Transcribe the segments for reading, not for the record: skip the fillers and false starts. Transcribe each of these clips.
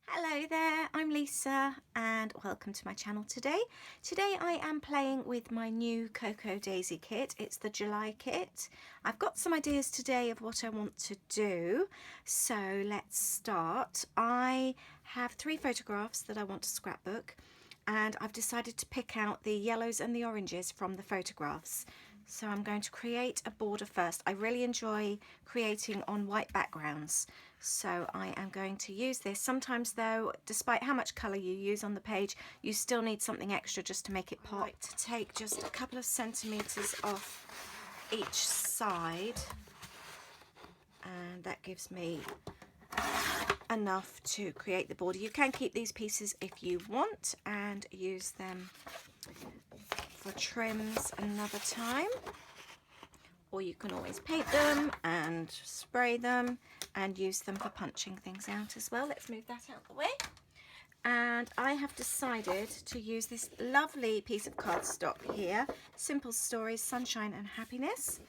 Hello there, I'm Lisa and welcome to my channel today. Today I am playing with my new Cocoa Daisy kit. It's the July kit. I've got some ideas today of what I want to do, so let's start. I have 3 photographs that I want to scrapbook and I've decided to pick out the yellows and the oranges from the photographs. So I'm going to create a border first. I really enjoy creating on white backgrounds. So I am going to use this. Sometimes though, despite how much colour you use on the page, you still need something extra just to make it pop. I like to take just a couple of centimetres off each side, and that gives me enough to create the border. You can keep these pieces if you want and use them for trims another time, or you can always paint them and spray them and use them for punching things out as well. Let's move that out of the way. And I have decided to use this lovely piece of cardstock here, Simple Stories, Sunshine and Happiness,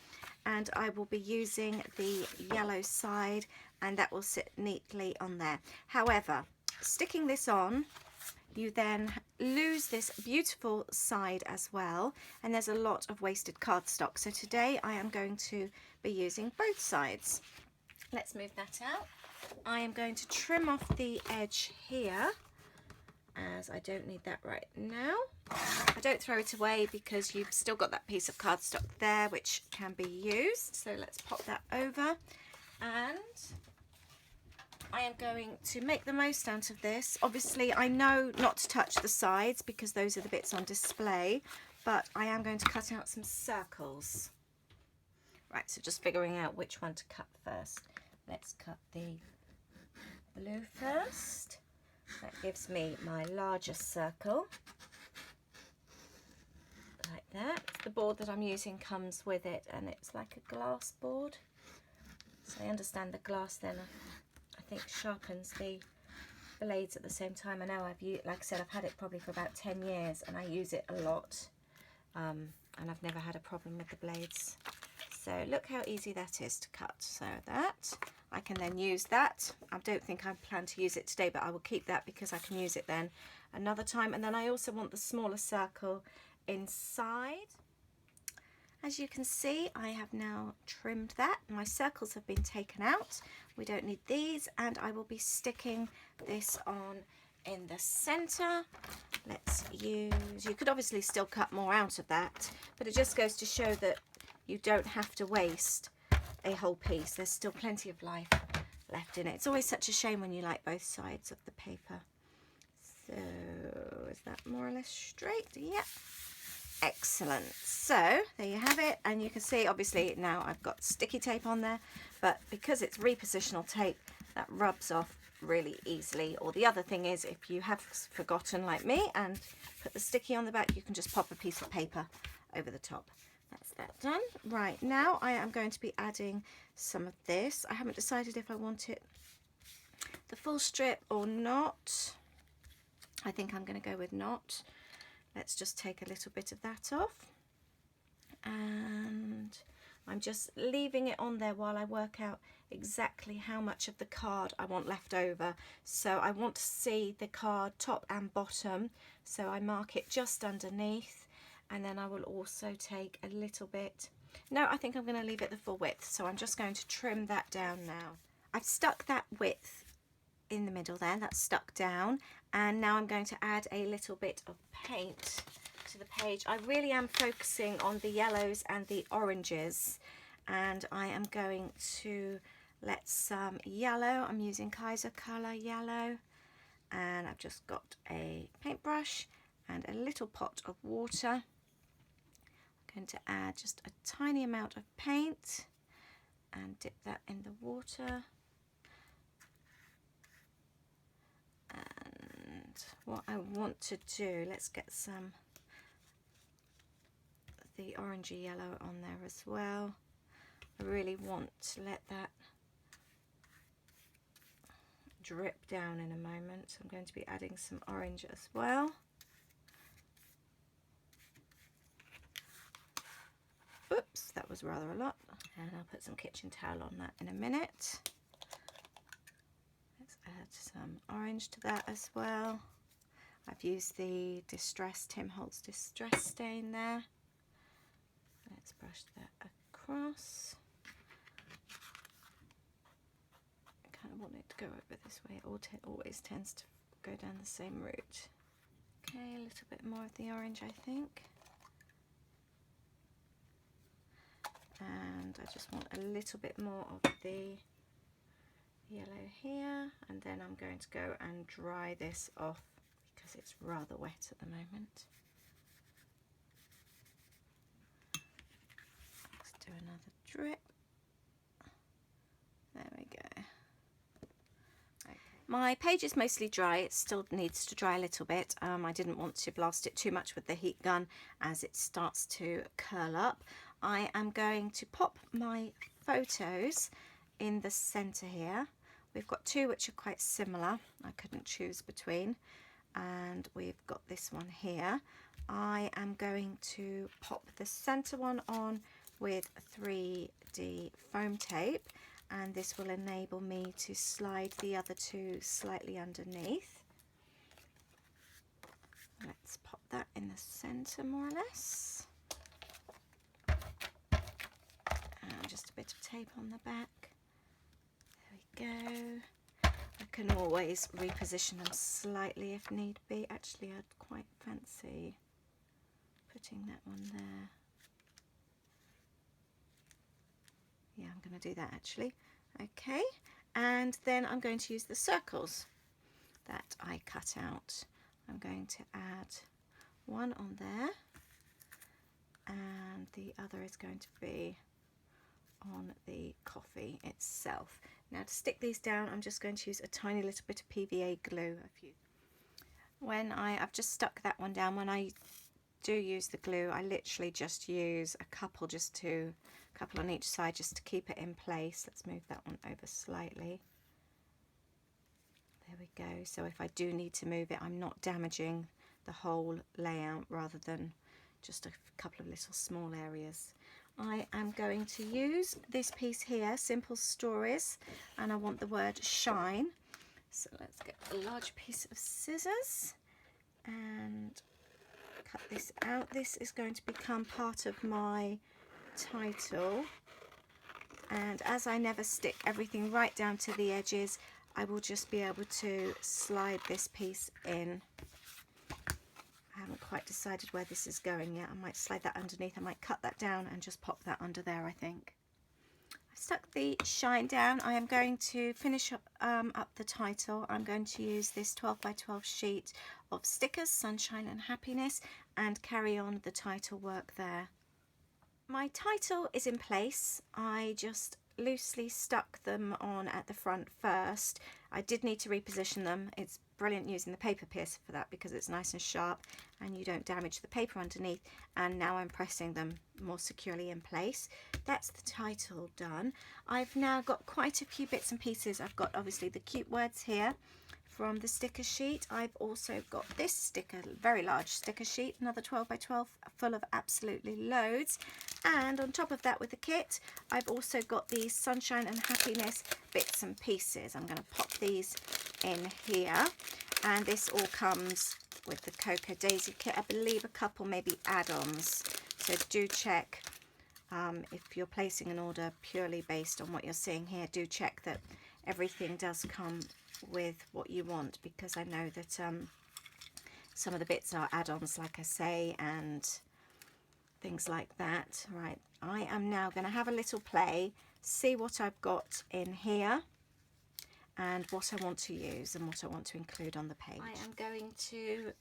and I will be using the yellow side and that will sit neatly on there. However, sticking this on, you then lose this beautiful side as well, and there's a lot of wasted cardstock. So today I am going to be using both sides. Let's move that out. I am going to trim off the edge here, as I don't need that right now. I don't throw it away because you've still got that piece of cardstock there which can be used. So let's pop that over, and I am going to make the most out of this. Obviously I know not to touch the sides because those are the bits on display, but I am going to cut out some circles. Right, so just figuring out which one to cut first. Let's cut the blue first. That gives me my largest circle, like that. The board that I'm using comes with it and it's like a glass board. So I understand the glass then I think sharpens the blades at the same time. I know like I said, I've had it probably for about 10 years and I use it a lot, and I've never had a problem with the blades. So look how easy that is to cut. So that I can then use that. I don't think I plan to use it today, but I will keep that because I can use it then another time. And then I also want the smaller circle inside. As you can see, I have now trimmed that. My circles have been taken out. We don't need these, and I will be sticking this on in the center. Let's use, you could obviously still cut more out of that, but it just goes to show that you don't have to waste a whole piece. There's still plenty of life left in it. It's always such a shame when you like both sides of the paper. So is that more or less straight? Yep. Excellent. So there you have it, and you can see obviously now I've got sticky tape on there, but because it's repositional tape, that rubs off really easily. Or the other thing is, if you have forgotten like me and put the sticky on the back, you can just pop a piece of paper over the top. That's that done. Right, now I am going to be adding some of this. I haven't decided if I want it the full strip or not. I think I'm going to go with not. Let's just take a little bit of that off, and I'm just leaving it on there while I work out exactly how much of the card I want left over. So I want to see the card top and bottom, so I mark it just underneath, and then I will also take a little bit. No, I think I'm going to leave it the full width, so I'm just going to trim that down now. I've stuck that width in the middle there, that's stuck down, and now I'm going to add a little bit of paint to the page. I really am focusing on the yellows and the oranges, and I am going to let some yellow, I'm using Kaiser Colour yellow, and I've just got a paintbrush and a little pot of water. I'm going to add just a tiny amount of paint and dip that in the water. And what I want to do, let's get some of the orangey yellow on there as well. I really want to let that drip down in a moment, so I'm going to be adding some orange as well. Oops, that was rather a lot, and I'll put some kitchen towel on that in a minute. Let's add some orange to that as well. I've used the Tim Holtz Distress stain there. Let's brush that across. I kind of want it to go over this way. It always tends to go down the same route. Okay, a little bit more of the orange, I think. And I just want a little bit more of the yellow here, and then I'm going to go and dry this off because it's rather wet at the moment. Let's do another drip. There we go. Okay. My page is mostly dry. It still needs to dry a little bit. I didn't want to blast it too much with the heat gun as it starts to curl up. I am going to pop my photos in the center here. We've got two which are quite similar. I couldn't choose between. And we've got this one here. I am going to pop the center one on with 3D foam tape, and this will enable me to slide the other two slightly underneath. Let's pop that in the center more or less. And just a bit of tape on the back. There we go. I can always reposition them slightly if need be. Actually, I'd quite fancy putting that one there. Yeah, I'm going to do that actually. Okay, and then I'm going to use the circles that I cut out. I'm going to add one on there, and the other is going to be on the coffee itself. Now to stick these down, I'm just going to use a tiny little bit of PVA glue. I've just stuck that one down. When I do use the glue, I literally just use a couple on each side just to keep it in place. Let's move that one over slightly. There we go. So if I do need to move it, I'm not damaging the whole layout rather than just a couple of little small areas. I am going to use this piece here, Simple Stories, and I want the word shine. So let's get a large piece of scissors and cut this out. This is going to become part of my title, and as I never stick everything right down to the edges, I will just be able to slide this piece in. I haven't quite decided where this is going yet. I might slide that underneath. I might cut that down and just pop that under there, I think. I've stuck the shine down. I am going to finish up the title. I'm going to use this 12 by 12 sheet of stickers, Sunshine and Happiness, and carry on the title work there. My title is in place. I just loosely stuck them on at the front first. I did need to reposition them. It's brilliant using the paper piercer for that because it's nice and sharp and you don't damage the paper underneath. And now I'm pressing them more securely in place. That's the title done. I've now got quite a few bits and pieces. I've got obviously the cute words here from the sticker sheet. I've also got this sticker, very large sticker sheet, another 12 by 12 full of absolutely loads. And on top of that with the kit, I've also got these Sunshine and Happiness bits and pieces. I'm going to pop these in here, and this all comes with the Cocoa Daisy kit. I believe a couple maybe add-ons, so do check if you're placing an order purely based on what you're seeing here. Do check that everything does come with what you want, because I know that some of the bits are add-ons, like I say, and things like that. Right, I am now going to have a little play, see what I've got in here and what I want to use and what I want to include on the page. I am going to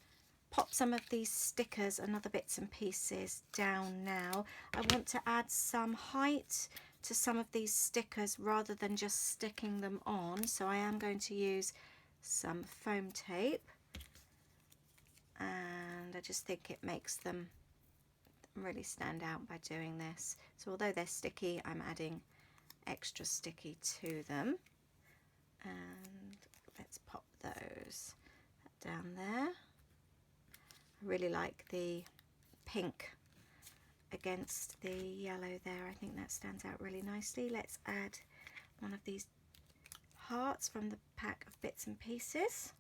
pop some of these stickers and other bits and pieces down now. I want to add some height to some of these stickers rather than just sticking them on, so I am going to use some foam tape, and I just think it makes them really stand out by doing this. So although they're sticky, I'm adding extra sticky to them, and let's pop those down there. I really like the pink against the yellow there. I think that stands out really nicely. Let's add one of these hearts from the pack of bits and pieces.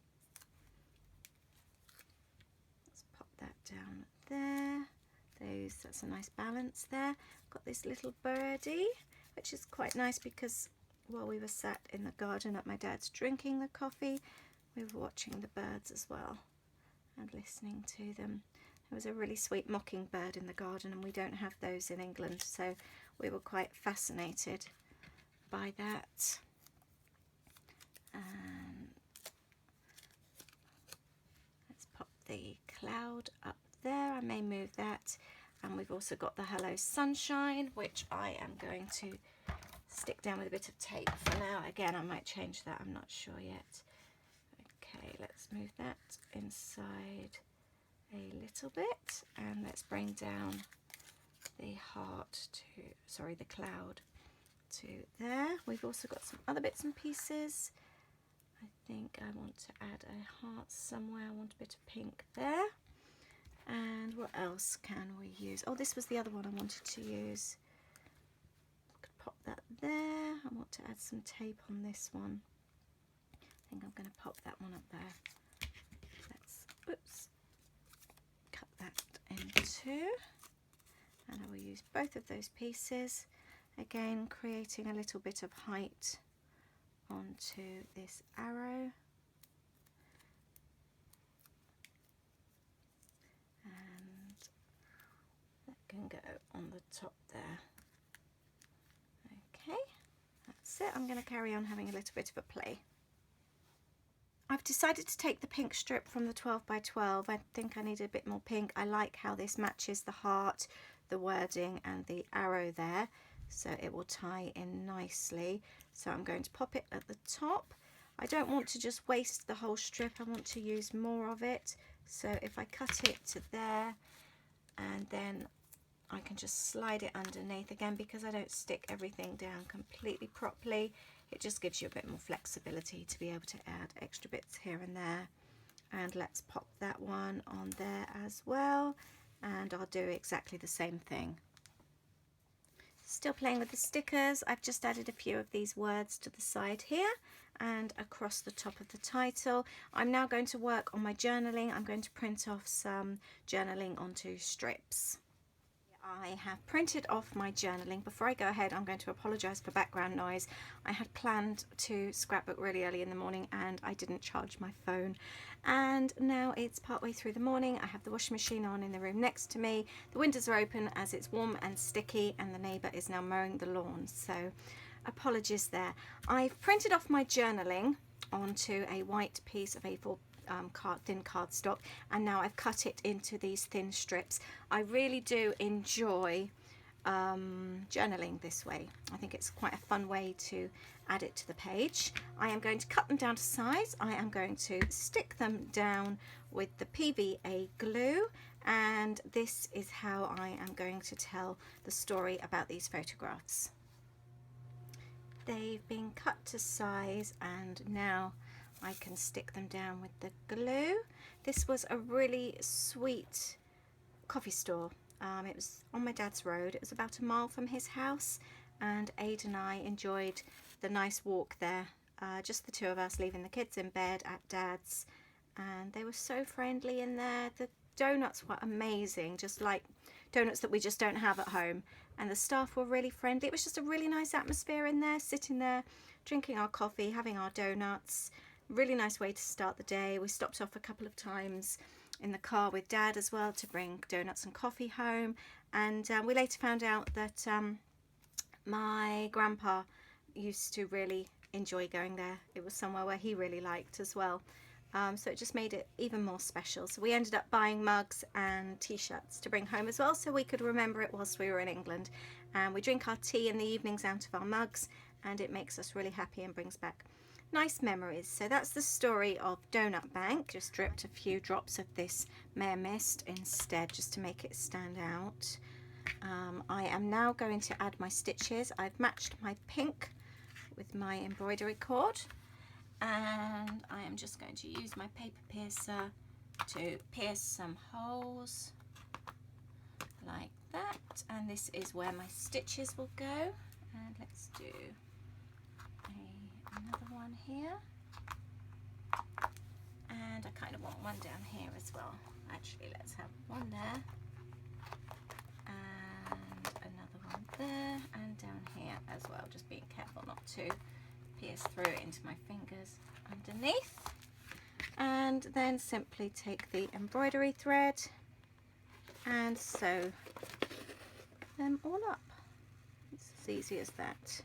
Let's pop that down there. That's a nice balance there. Got this little birdie, which is quite nice because while we were sat in the garden at my dad's drinking the coffee, we were watching the birds as well and listening to them. There was a really sweet mockingbird in the garden, and we don't have those in England, so we were quite fascinated by that. And let's pop the cloud up there. I may move that. And we've also got the Hello Sunshine, which I am going to stick down with a bit of tape for now. Again, I might change that, I'm not sure yet. Okay, let's move that inside a little bit, and let's bring down the heart to, sorry, the cloud to there. We've also got some other bits and pieces. I think I want to add a heart somewhere. I want a bit of pink there. And what else can we use? Oh, this was the other one I wanted to use. Could pop that there. I want to add some tape on this one. I think I'm going to pop that one up there. Let's, oops, cut that in two. And I will use both of those pieces. Again, creating a little bit of height onto this arrow. Can go on the top there. Okay, that's it. I'm going to carry on having a little bit of a play. I've decided to take the pink strip from the 12 by 12. I think I need a bit more pink. I like how this matches the heart, the wording and the arrow there, so it will tie in nicely. So I'm going to pop it at the top. I don't want to just waste the whole strip. I want to use more of it. So if I cut it to there, and then I can just slide it underneath again, because I don't stick everything down completely properly. It just gives you a bit more flexibility to be able to add extra bits here and there. And let's pop that one on there as well, and I'll do exactly the same thing. Still playing with the stickers. I've just added a few of these words to the side here and across the top of the title. I'm now going to work on my journaling. I'm going to print off some journaling onto strips. I have printed off my journaling. Before I go ahead, I'm going to apologise for background noise. I had planned to scrapbook really early in the morning and I didn't charge my phone. And now it's partway through the morning. I have the washing machine on in the room next to me. The windows are open as it's warm and sticky, and the neighbour is now mowing the lawn. So apologies there. I've printed off my journaling onto a white piece of A4 thin cardstock, and now I've cut it into these thin strips. I really do enjoy journaling this way. I think it's quite a fun way to add it to the page. I am going to cut them down to size. I am going to stick them down with the PVA glue, and this is how I am going to tell the story about these photographs. They've been cut to size, and now I can stick them down with the glue. This was a really sweet coffee store. It was on my dad's road. It was about a mile from his house, and Ada and I enjoyed the nice walk there. Just the two of us, leaving the kids in bed at dad's, and they were so friendly in there. The donuts were amazing, just like donuts that we just don't have at home, and the staff were really friendly. It was just a really nice atmosphere in there, sitting there, drinking our coffee, having our donuts. Really nice way to start the day. We stopped off a couple of times in the car with Dad as well to bring donuts and coffee home, and we later found out that my grandpa used to really enjoy going there. It was somewhere where he really liked as well, so it just made it even more special. So we ended up buying mugs and t-shirts to bring home as well, so we could remember it whilst we were in England. And we drink our tea in the evenings out of our mugs, and it makes us really happy and brings back nice memories. So that's the story of Donut Bank. Just dripped a few drops of this Mare Mist instead, just to make it stand out. I am now going to add my stitches. I've matched my pink with my embroidery cord, and I am just going to use my paper piercer to pierce some holes like that, and this is where my stitches will go. And let's do another one one here, and I kind of want one down here as well. Actually, let's have one there and another one there and down here as well, just being careful not to pierce through into my fingers underneath. And then simply take the embroidery thread and sew them all up. It's as easy as that.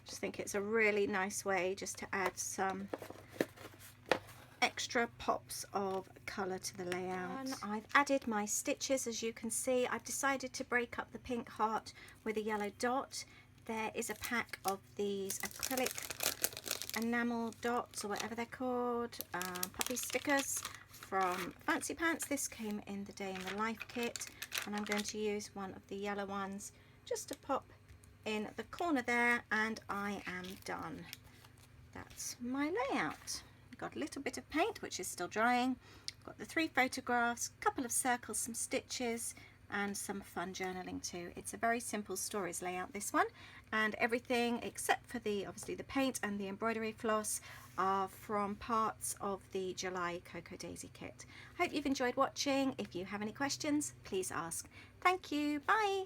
Just think it's a really nice way just to add some extra pops of colour to the layout. And I've added my stitches. As you can see, I've decided to break up the pink heart with a yellow dot. There is a pack of these acrylic enamel dots, or whatever they're called, puppy stickers from Fancy Pants. This came in the Day in the Life kit, and I'm going to use one of the yellow ones just to pop in the corner there, and I am done. That's my layout. I've got a little bit of paint which is still drying. I've got the 3 photographs, a couple of circles, some stitches, and some fun journaling too. It's a very simple stories layout, this one, and everything except for the obviously the paint and the embroidery floss are from parts of the July Cocoa Daisy kit. Hope you've enjoyed watching. If you have any questions, please ask. Thank you. Bye.